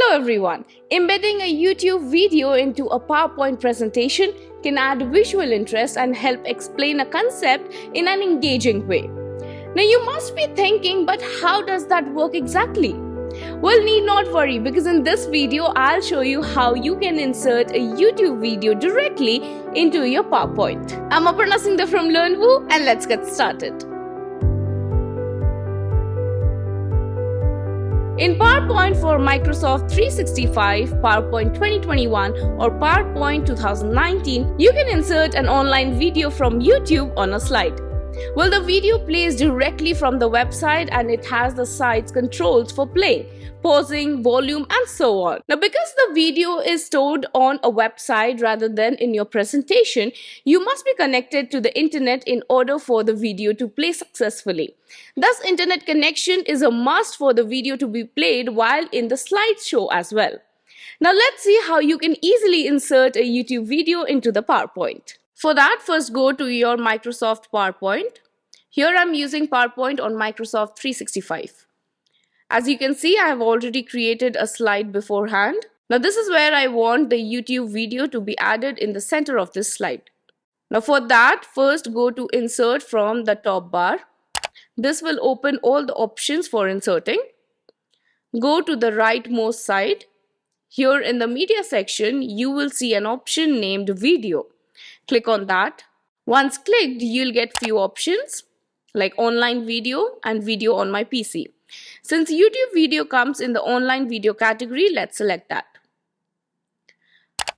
Hello everyone! Embedding a YouTube video into a PowerPoint presentation can add visual interest and help explain a concept in an engaging way. Now you must be thinking, but how does that work exactly? Well, need not worry, because in this video I'll show you how you can insert a YouTube video directly into your PowerPoint. I'm Aparna Singh from LearnWoo, and let's get started. In PowerPoint for Microsoft 365, PowerPoint 2021 or PowerPoint 2019, you can insert an online video from YouTube on a slide. Well, the video plays directly from the website and it has the site's controls for playing, pausing, volume and so on. Now, because the video is stored on a website rather than in your presentation, you must be connected to the internet in order for the video to play successfully. Thus, internet connection is a must for the video to be played while in the slideshow as well. Now, let's see how you can easily insert a YouTube video into the PowerPoint. For that, first go to your Microsoft PowerPoint. Here I'm using PowerPoint on Microsoft 365. As you can see, I have already created a slide beforehand. Now this is where I want the YouTube video to be added in the center of this slide. Now for that, first go to Insert from the top bar. This will open all the options for inserting. Go to the rightmost side. Here in the media section, you will see an option named Video. Click on that. Once clicked, you'll get few options like online video and video on my PC. Since YouTube video comes in the online video category, let's select that.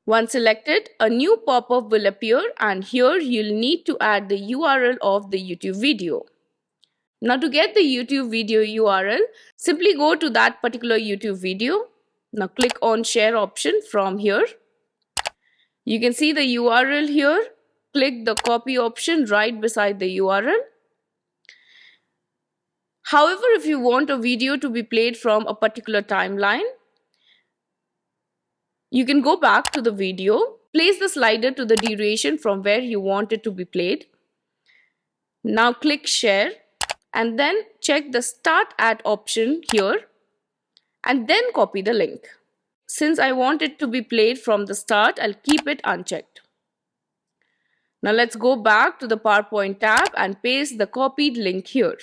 Once selected, a new pop-up will appear and here you'll need to add the URL of the YouTube video. Now to get the YouTube video URL, simply go to that particular YouTube video. Now click on Share option from here. You can see the URL here. Click the copy option right beside the URL. However, if you want a video to be played from a particular timeline, you can go back to the video, place the slider to the duration from where you want it to be played. Now click Share and then check the Start At option here and then copy the link. Since I want it to be played from the start, I'll keep it unchecked. Now let's go back to the PowerPoint tab and paste the copied link here.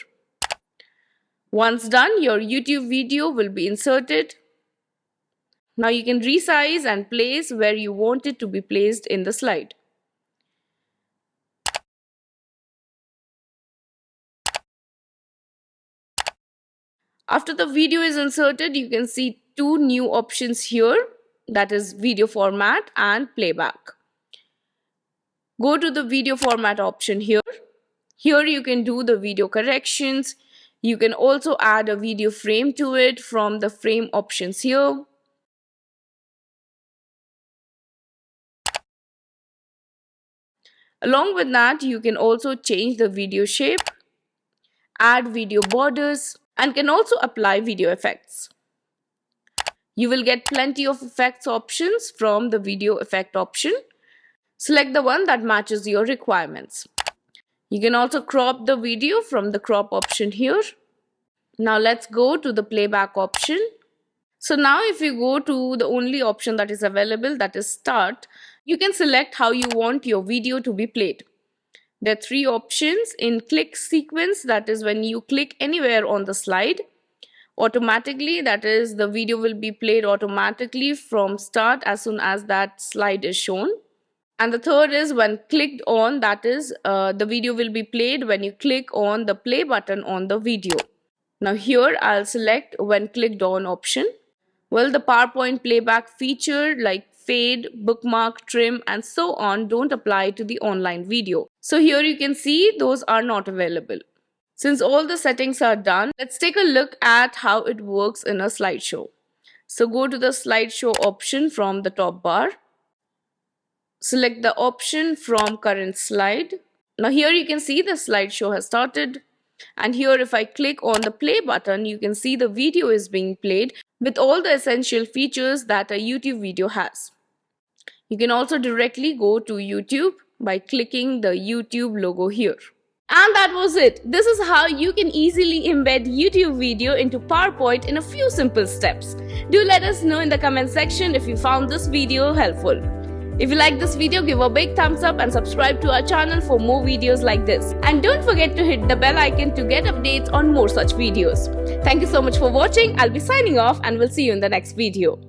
Once done, your YouTube video will be inserted. Now you can resize and place where you want it to be placed in the slide. After the video is inserted, you can see two new options here, that is video format and playback. Go to the video format option here. Here you can do the video corrections. You can also add a video frame to it from the frame options here. Along with that, you can also change the video shape, add video borders, and can also apply video effects. You will get plenty of effects options from the video effect option. Select the one that matches your requirements. You can also crop the video from the crop option here. Now let's go to the playback option. So now if you go to the only option that is available, that is Start, you can select how you want your video to be played. There are three options in click sequence, that is when you click anywhere on the slide. Automatically, that is the video will be played automatically from start as soon as that slide is shown. And the third is when clicked on, that is the video will be played when you click on the play button on the video. Now here I'll select when clicked on option. Well, the PowerPoint playback feature like fade, bookmark, trim and so on don't apply to the online video. So here you can see those are not available. Since all the settings are done, let's take a look at how it works in a slideshow. So go to the slideshow option from the top bar. Select the option from current slide. Now here you can see the slideshow has started. And here if I click on the play button, you can see the video is being played with all the essential features that a YouTube video has. You can also directly go to YouTube by clicking the YouTube logo here. And that was it. This is how you can easily embed YouTube video into PowerPoint in a few simple steps. Do let us know in the comment section if you found this video helpful. If you like this video, give a big thumbs up and subscribe to our channel for more videos like this. And don't forget to hit the bell icon to get updates on more such videos. Thank you so much for watching. I'll be signing off and we'll see you in the next video.